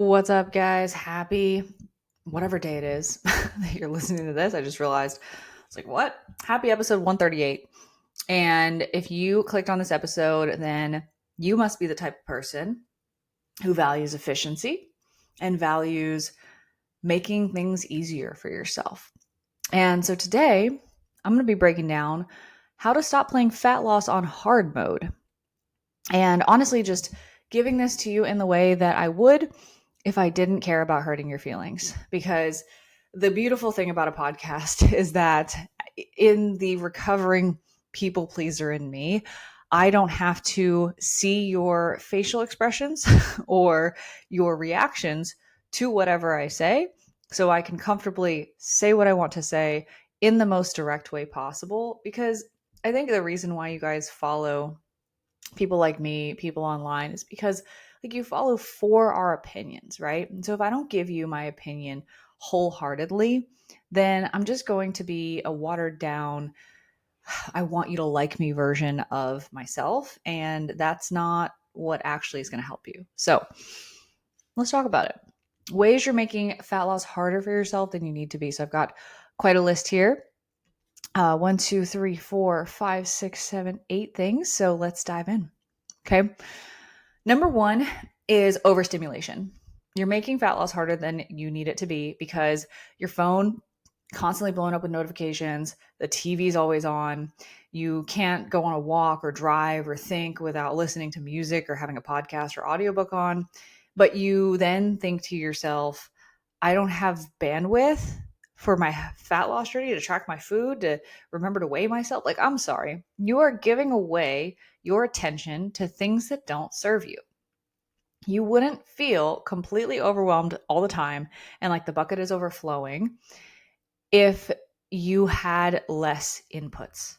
What's up, guys? Happy whatever day it is that you're listening to this. I just realized it's like, what? Happy episode 138. And if you clicked on this episode, then you must be the type of person who values efficiency and values making things easier for yourself. And so today, I'm going to be breaking down how to stop playing fat loss on hard mode. And honestly, just giving this to you in the way that I would if I didn't care about hurting your feelings. Because the beautiful thing about a podcast is that in the recovering people pleaser in me, I don't have to see your facial expressions or your reactions to whatever I say. So I can comfortably say what I want to say in the most direct way possible. Because I think the reason why you guys follow people like me, people online, is because like you follow for our opinions, right? And so if I don't give you my opinion wholeheartedly, then I'm just going to be a watered down, I want you to like me version of myself. And that's not what actually is going to help you. So let's talk about it. Ways you're making fat loss harder for yourself than you need to be. So I've got quite a list here. 1, 2, 3, 4, 5, 6, 7, 8 things. So let's dive in. Okay. Number one is overstimulation. You're making fat loss harder than you need it to be because your phone constantly blowing up with notifications, the TV's always on. You can't go on a walk or drive or think without listening to music or having a podcast or audiobook on. But you then think to yourself, I don't have bandwidth for my fat loss journey to track my food, to remember to weigh myself. Like, I'm sorry. You are giving away your attention to things that don't serve you. You wouldn't feel completely overwhelmed all the time and like the bucket is overflowing if you had less inputs,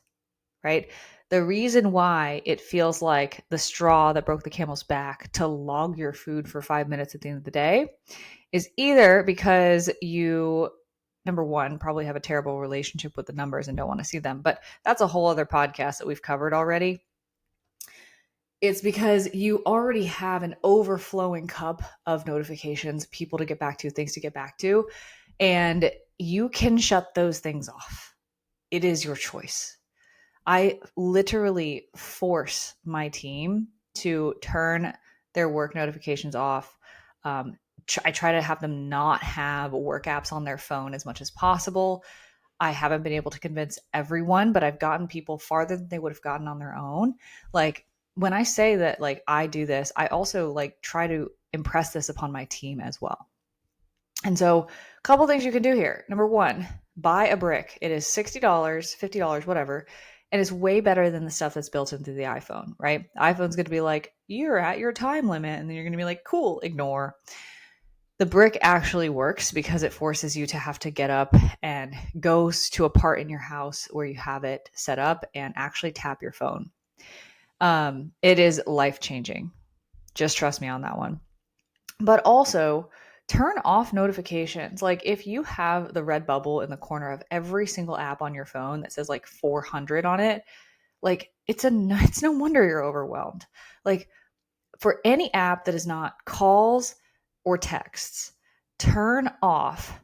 right? The reason why it feels like the straw that broke the camel's back to log your food for 5 minutes at the end of the day is either because you, number one, probably have a terrible relationship with the numbers and don't want to see them, but that's a whole other podcast that we've covered already. It's because you already have an overflowing cup of notifications, people to get back to, things to get back to, and you can shut those things off. It is your choice. I literally force my team to turn their work notifications off. I try to have them not have work apps on their phone as much as possible. I haven't been able to convince everyone, but I've gotten people farther than they would have gotten on their own. Like when I say that, like I do this, I also like try to impress this upon my team as well. And so, a couple things you can do here. Number one, buy a brick. It is $60, $50, whatever. And it's way better than the stuff that's built into the iPhone, right? The iPhone's going to be like, you're at your time limit. And then you're going to be like, cool, ignore. The brick actually works because it forces you to have to get up and go to a part in your house where you have it set up and actually tap your phone. It is life changing. Just trust me on that one. But also, turn off notifications. Like if you have the red bubble in the corner of every single app on your phone that says like 400 on it, like it's no wonder you're overwhelmed. Like for any app that is not calls or texts, turn off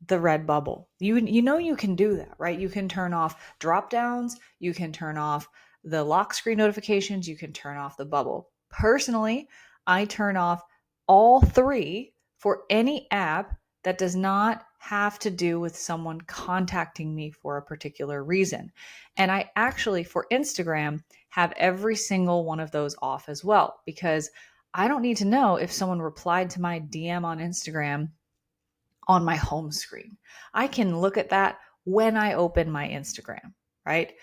the red bubble. You know you can do that, right? You can turn off drop downs, you can turn off the lock screen notifications, you can turn off the bubble. Personally, I turn off all three for any app that does not have to do with someone contacting me for a particular reason. And I actually, for Instagram, have every single one of those off as well, because I don't need to know if someone replied to my DM on Instagram on my home screen. I can look at that when I open my Instagram, right?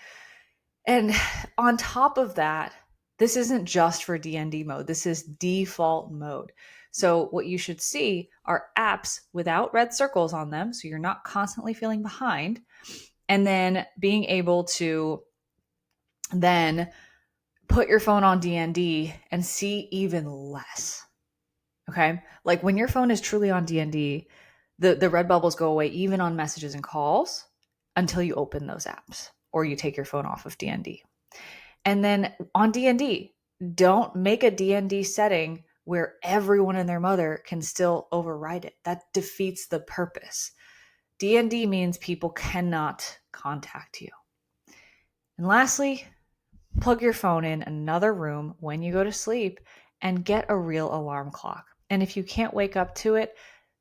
And on top of that, this isn't just for DND mode. This is default mode. So what you should see are apps without red circles on them, so you're not constantly feeling behind, and then being able to then put your phone on DND and see even less. Okay? Like when your phone is truly on DND, the red bubbles go away even on messages and calls until you open those apps or you take your phone off of DND. And then on DND, don't make a DND setting where everyone and their mother can still override it. That defeats the purpose. DND means people cannot contact you. And lastly, plug your phone in another room when you go to sleep and get a real alarm clock. And if you can't wake up to it,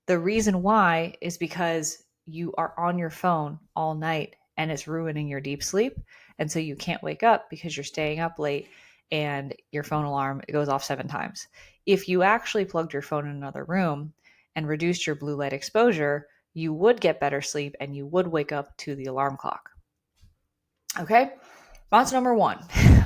the reason why is because you are on your phone all night and it's ruining your deep sleep. And so you can't wake up because you're staying up late and your phone alarm goes off 7 times. If you actually plugged your phone in another room and reduced your blue light exposure, you would get better sleep and you would wake up to the alarm clock. Okay? That's number 1,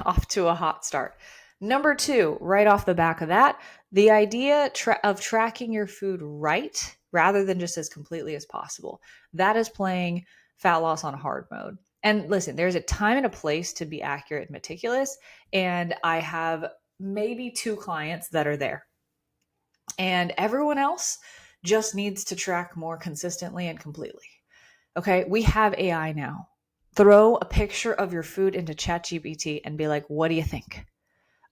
off to a hot start. Number 2, right off the back of that, the idea of tracking your food right rather than just as completely as possible. That is playing fat loss on hard mode. And listen, there's a time and a place to be accurate and meticulous. And I have maybe 2 clients that are there. And everyone else just needs to track more consistently and completely. Okay, we have AI now. Throw a picture of your food into ChatGPT and be like, what do you think?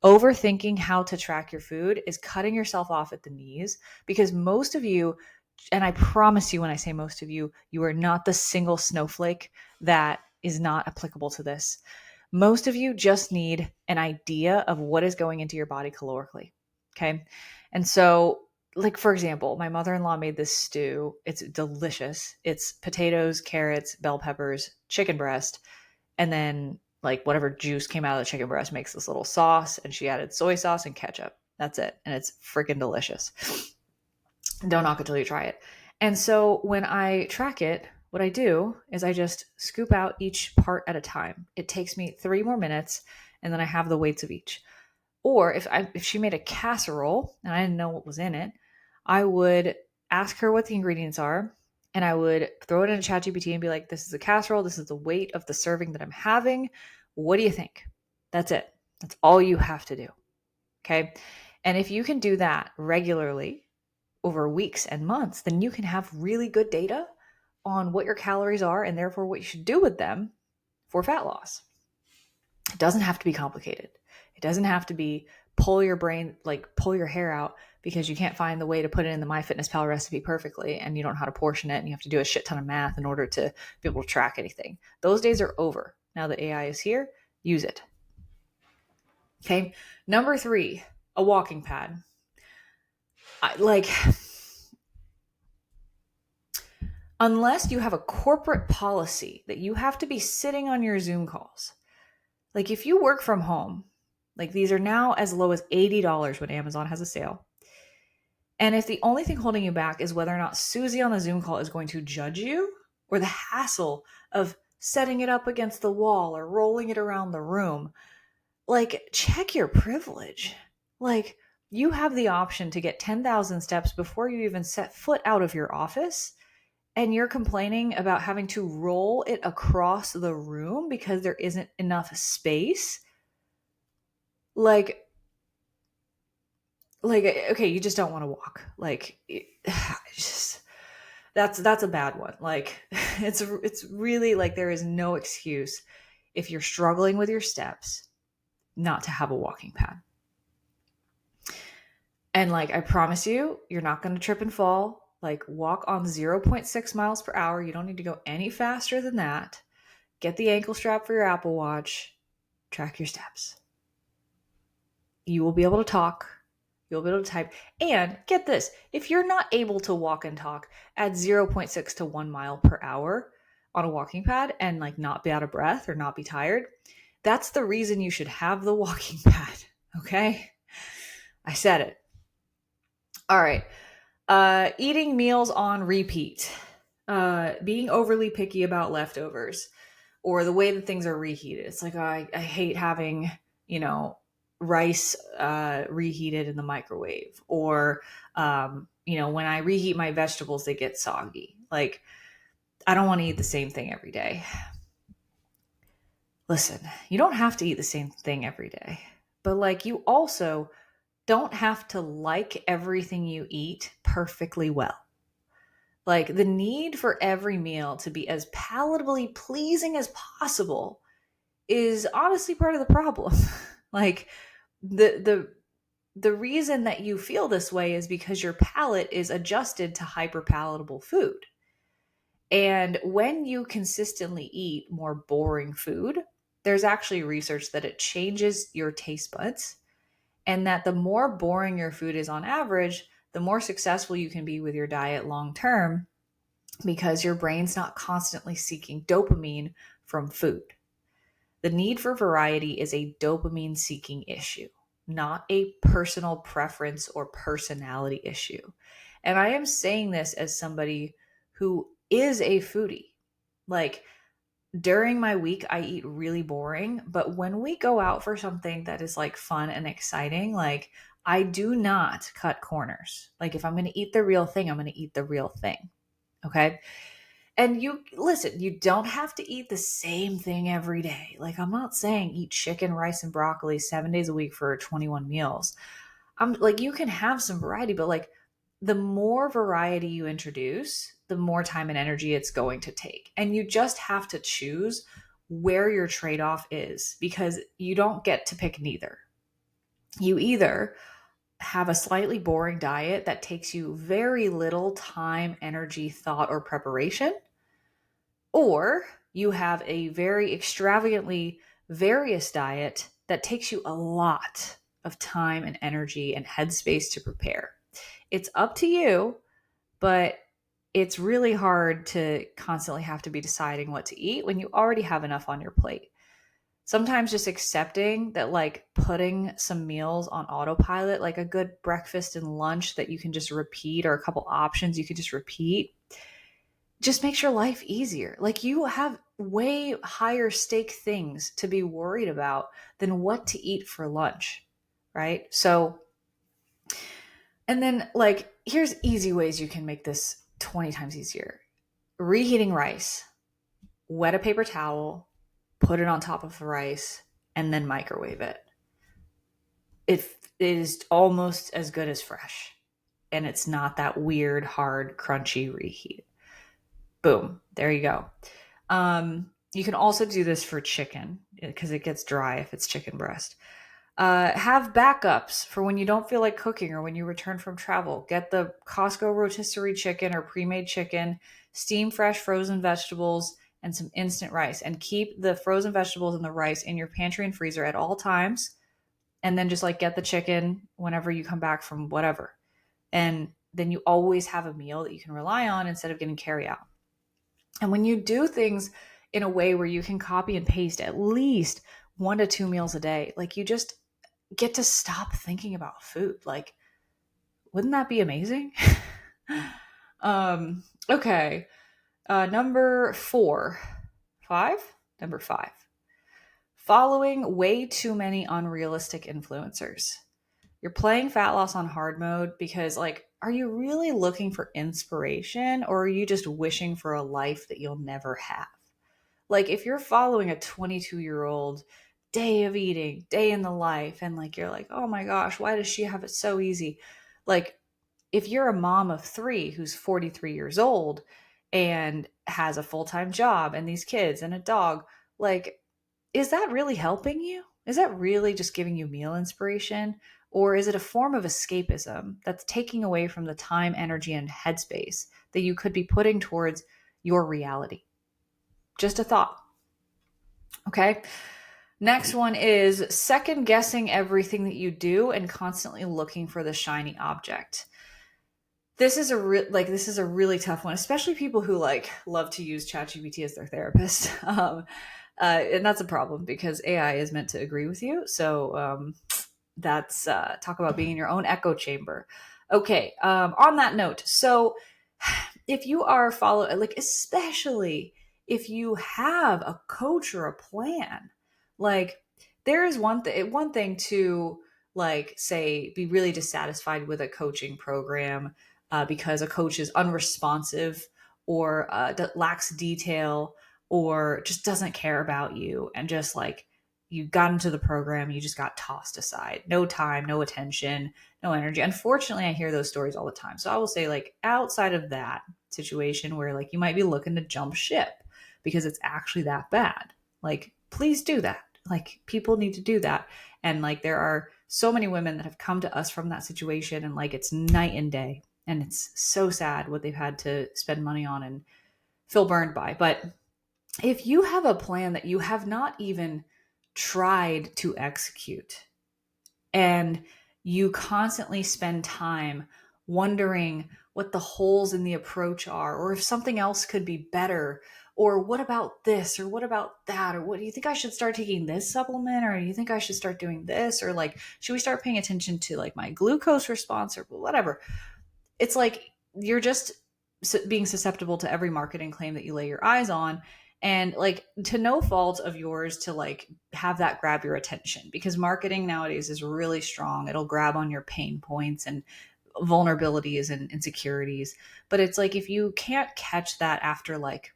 Overthinking how to track your food is cutting yourself off at the knees, because most of you, and I promise you when I say most of you, you are not the single snowflake that is not applicable to this. Most of you just need an idea of what is going into your body calorically. Okay. And so, like, for example, my mother-in-law made this stew. It's delicious. It's potatoes, carrots, bell peppers, chicken breast, and then like whatever juice came out of the chicken breast makes this little sauce, and she added soy sauce and ketchup. That's it. And it's freaking delicious. Don't knock it till you try it. And so when I track it, what I do is I just scoop out each part at a time. It takes me 3 more minutes, and then I have the weights of each. Or if she made a casserole and I didn't know what was in it, I would ask her what the ingredients are, and I would throw it in a ChatGPT and be like, this is a casserole. This is the weight of the serving that I'm having. What do you think? That's it. That's all you have to do. Okay. And if you can do that regularly over weeks and months, then you can have really good data on what your calories are and therefore what you should do with them for fat loss. It doesn't have to be complicated. It doesn't have to be pull your hair out because you can't find the way to put it in the MyFitnessPal recipe perfectly and you don't know how to portion it and you have to do a shit ton of math in order to be able to track anything. Those days are over. Now that AI is here, use it. Okay. Number 3, a walking pad. Unless you have a corporate policy that you have to be sitting on your Zoom calls. Like if you work from home, like these are now as low as $80 when Amazon has a sale. And if the only thing holding you back is whether or not Susie on the Zoom call is going to judge you, or the hassle of setting it up against the wall or rolling it around the room, like check your privilege. Like you have the option to get 10,000 steps before you even set foot out of your office. And you're complaining about having to roll it across the room because there isn't enough space. Like, okay, you just don't want to walk. That's a bad one. Like, it's really like there is no excuse if you're struggling with your steps not to have a walking pad. And like, I promise you, you're not going to trip and fall. Like walk on 0.6 miles per hour. You don't need to go any faster than that. Get the ankle strap for your Apple Watch. Track your steps. You will be able to talk. You'll be able to type. And get this, if you're not able to walk and talk at 0.6 to 1 mile per hour on a walking pad and like not be out of breath or not be tired, that's the reason you should have the walking pad. Okay? I said it. All right. Eating meals on repeat. Being overly picky about leftovers or the way that things are reheated. It's like, I hate having, rice reheated in the microwave, or when I reheat my vegetables they get soggy. Like I don't want to eat the same thing every day. Listen, you don't have to eat the same thing every day, but like you also don't have to like everything you eat perfectly well. Like the need for every meal to be as palatably pleasing as possible is honestly part of the problem. Like the the reason that you feel this way is because your palate is adjusted to hyperpalatable food. And when you consistently eat more boring food, there's actually research that it changes your taste buds, and that the more boring your food is on average, the more successful you can be with your diet long term, because your brain's not constantly seeking dopamine from food. The need for variety is a dopamine seeking issue, not a personal preference or personality issue. And I am saying this as somebody who is a foodie. Like, during my week, I eat really boring, but when we go out for something that is like fun and exciting, like, I do not cut corners. Like, if I'm going to eat the real thing, I'm going to eat the real thing. Okay. And you listen, you don't have to eat the same thing every day. Like, I'm not saying eat chicken, rice, and broccoli 7 days a week for 21 meals. I'm like, you can have some variety, but like, the more variety you introduce, the more time and energy it's going to take. And you just have to choose where your trade off is, because you don't get to pick neither. You either have a slightly boring diet that takes you very little time, energy, thought, or preparation, or you have a very extravagantly various diet that takes you a lot of time and energy and headspace to prepare. It's up to you, but it's really hard to constantly have to be deciding what to eat when you already have enough on your plate. Sometimes just accepting that, like, putting some meals on autopilot, like a good breakfast and lunch that you can just repeat, or a couple options you could just repeat, just makes your life easier. Like, you have way higher stake things to be worried about than what to eat for lunch, right? So, and then, like, here's easy ways you can make this 20 times easier. Reheating rice, wet a paper towel, put it on top of the rice, and then microwave it. It is almost as good as fresh, and it's not that weird, hard, crunchy reheat. Boom, there you go. You can also do this for chicken because it gets dry if it's chicken breast. Have backups for when you don't feel like cooking or when you return from travel. Get the Costco rotisserie chicken or pre-made chicken, steam fresh frozen vegetables, and some instant rice. And keep the frozen vegetables and the rice in your pantry and freezer at all times. And then just like get the chicken whenever you come back from whatever. And then you always have a meal that you can rely on instead of getting carry out. And when you do things in a way where you can copy and paste at least 1 to 2 meals a day, like, you just get to stop thinking about food. Like, wouldn't that be amazing? Okay. Number five. Following way too many unrealistic influencers. You're playing fat loss on hard mode because, like, are you really looking for inspiration, or are you just wishing for a life that you'll never have? Like, if you're following a 22-year-old day of eating, day in the life, and like, you're like, oh my gosh, why does she have it so easy? Like, if you're a mom of 3 who's 43 years old and has a full-time job and these kids and a dog, like, is that really helping you? Is that really just giving you meal inspiration? Or is it a form of escapism that's taking away from the time, energy, and headspace that you could be putting towards your reality? Just a thought. Okay. Next one is second guessing everything that you do and constantly looking for the shiny object. This is a really tough one, especially people who like love to use ChatGPT as their therapist. And that's a problem because AI is meant to agree with you. So that's talk about being in your own echo chamber. Okay. On that note, so if you are especially if you have a coach or a plan, like, there is one thing to, like, say, be really dissatisfied with a coaching program because a coach is unresponsive, or lacks detail, or just doesn't care about you, and just like, you got into the program, you just got tossed aside. No time, no attention, no energy. Unfortunately, I hear those stories all the time. So I will say, like, outside of that situation where, like, you might be looking to jump ship because it's actually that bad, like, please do that. Like, people need to do that. And like, there are so many women that have come to us from that situation, and like it's night and day, and it's so sad what they've had to spend money on and feel burned by. But if you have a plan that you have not even tried to execute, and you constantly spend time wondering what the holes in the approach are, or if something else could be better, or what about this, or what about that, or what do you think I should start taking this supplement, or do you think I should start doing this, or like should we start paying attention to like my glucose response or whatever. It's like you're just being susceptible to every marketing claim that you lay your eyes on, and like to no fault of yours to like have that grab your attention, because marketing nowadays is really strong. It'll grab on your pain points and vulnerabilities and insecurities. But it's like if you can't catch that after like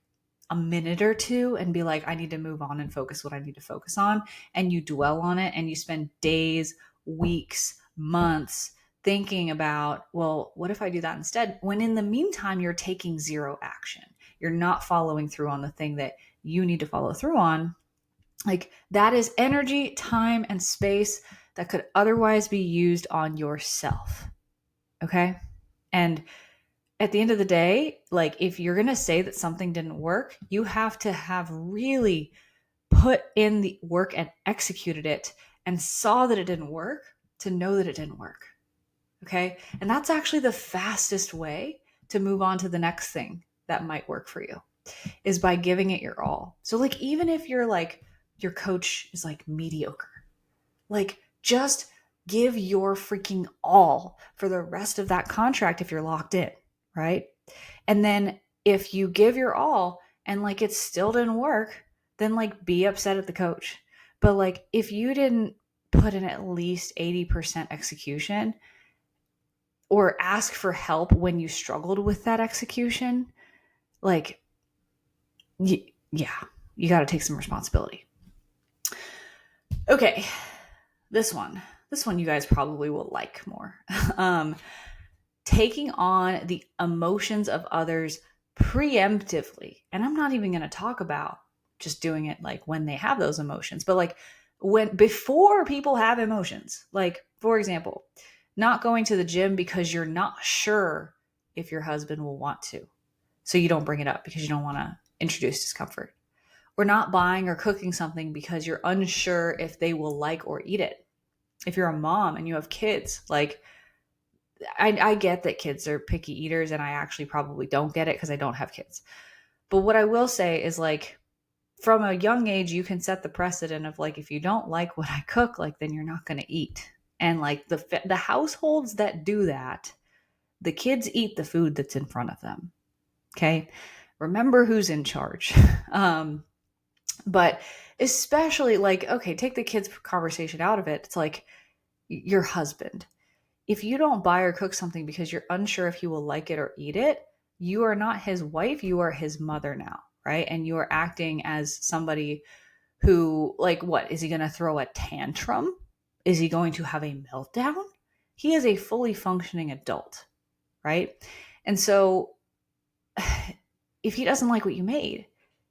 a minute or two and be like, I need to move on and focus what I need to focus on, and you dwell on it and you spend days, weeks, months thinking about, well, what if I do that instead? When in the meantime, you're taking zero action. You're not following through on the thing that you need to follow through on. Like that is energy, time, and space that could otherwise be used on yourself. Okay. And at the end of the day, like if you're going to say that something didn't work, you have to have really put in the work and executed it and saw that it didn't work to know that it didn't work. Okay. And that's actually the fastest way to move on to the next thing that might work for you, is by giving it your all. So like, even if you're like, your coach is like mediocre, like just give your freaking all for the rest of that contract if you're locked in, right? And then if you give your all and like it still didn't work, then like be upset at the coach. But like if you didn't put in at least 80% execution, or ask for help when you struggled with that execution, like, yeah, you got to take some responsibility. Okay, this one you guys probably will like more. Taking on the emotions of others preemptively. And I'm not even going to talk about just doing it like when they have those emotions, but like when before people have emotions. Like, for example, not going to the gym because you're not sure if your husband will want to. So you don't bring it up because you don't want to introduce discomfort. Or not buying or cooking something because you're unsure if they will like or eat it. If you're a mom and you have kids, like I get that kids are picky eaters, and I actually probably don't get it because I don't have kids. But what I will say is like from a young age, you can set the precedent of like, if you don't like what I cook, like then you're not going to eat. And like the households that do that, the kids eat the food that's in front of them. Okay. Remember who's in charge. But especially like, okay, take the kids conversation out of it. It's like your husband. If you don't buy or cook something because you're unsure if he will like it or eat it, you are not his wife, you are his mother now, right? And you are acting as somebody who, like, what? Is he going to throw a tantrum? Is he going to have a meltdown? He is a fully functioning adult, right? And so if he doesn't like what you made,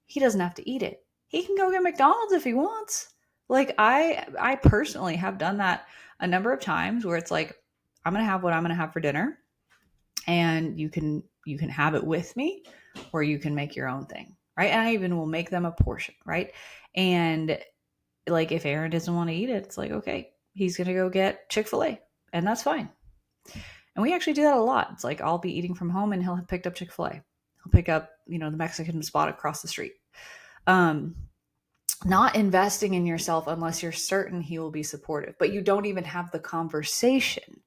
he doesn't have to eat it. He can go get McDonald's if he wants. Like I personally have done that a number of times where it's like, I'm going to have what I'm going to have for dinner, and you can have it with me, or you can make your own thing, right? And I even will make them a portion, right? And like if Aaron doesn't want to eat it, it's like, okay, he's going to go get Chick-fil-A, and that's fine. And we actually do that a lot. It's like I'll be eating from home and he'll have picked up Chick-fil-A. He'll pick up, the Mexican spot across the street. Not investing in yourself unless you're certain he will be supportive, but you don't even have the conversation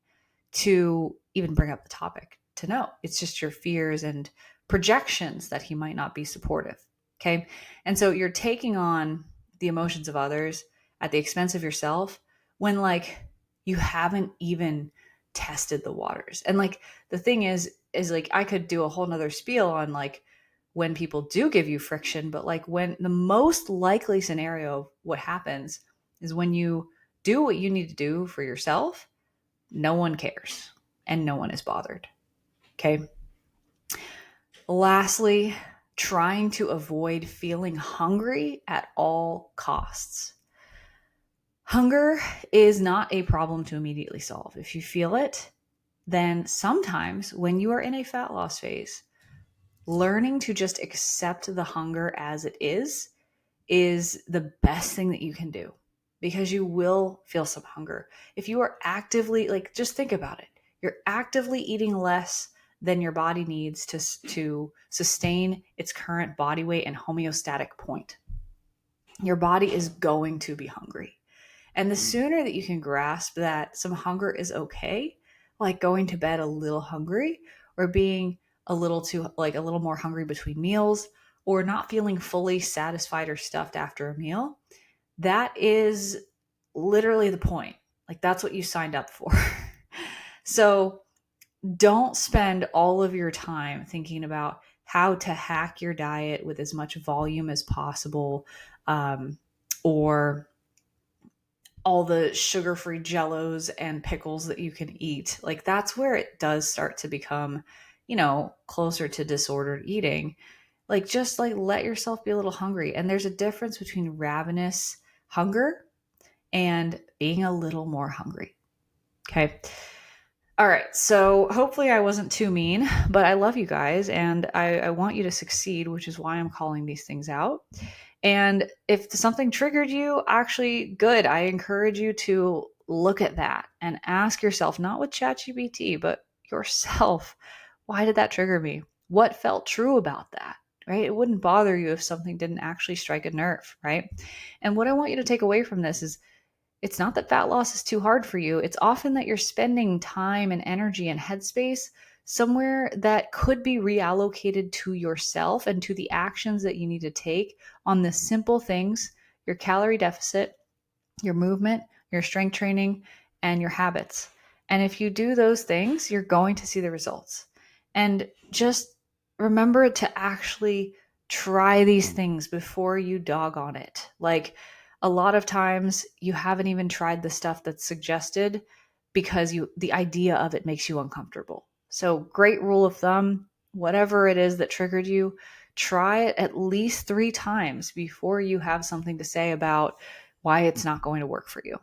to even bring up the topic to know. It's just your fears and projections that he might not be supportive. Okay. And so you're taking on the emotions of others at the expense of yourself when like you haven't even tested the waters. And like the thing is like I could do a whole nother spiel on like when people do give you friction, but like when the most likely scenario of what happens is when you do what you need to do for yourself, no one cares and no one is bothered. Okay. Lastly, trying to avoid feeling hungry at all costs. Hunger is not a problem to immediately solve. If you feel it, then sometimes when you are in a fat loss phase, learning to just accept the hunger as it is the best thing that you can do, because you will feel some hunger. If you are actively, like, just think about it. You're actively eating less than your body needs to sustain its current body weight and homeostatic point. Your body is going to be hungry. And the sooner that you can grasp that some hunger is okay, like going to bed a little hungry, or being a little more hungry between meals, or not feeling fully satisfied or stuffed after a meal, that is literally the point. Like, that's what you signed up for. So don't spend all of your time thinking about how to hack your diet with as much volume as possible, or all the sugar-free jellos and pickles that you can eat. Like, that's where it does start to become, closer to disordered eating. Like, just like let yourself be a little hungry. And there's a difference between ravenous hunger and being a little more hungry. Okay. All right. So hopefully I wasn't too mean, but I love you guys and I want you to succeed, which is why I'm calling these things out. And if something triggered you, actually, good. I encourage you to look at that and ask yourself, not with ChatGPT, but yourself, why did that trigger me? What felt true about that? Right? It wouldn't bother you if something didn't actually strike a nerve, right? And what I want you to take away from this is, it's not that fat loss is too hard for you. It's often that you're spending time and energy and headspace somewhere that could be reallocated to yourself and to the actions that you need to take on the simple things: your calorie deficit, your movement, your strength training, and your habits. And if you do those things, you're going to see the results. And just remember to actually try these things before you dog on it. Like, a lot of times you haven't even tried the stuff that's suggested because the idea of it makes you uncomfortable. So, great rule of thumb, whatever it is that triggered you, try it at least 3 times before you have something to say about why it's not going to work for you.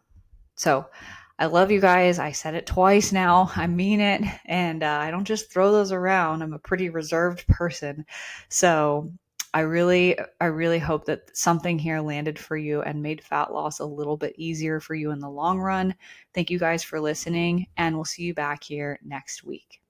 So I love you guys. I said it twice now. I mean it. And I don't just throw those around. I'm a pretty reserved person. So I really hope that something here landed for you and made fat loss a little bit easier for you in the long run. Thank you guys for listening, and we'll see you back here next week.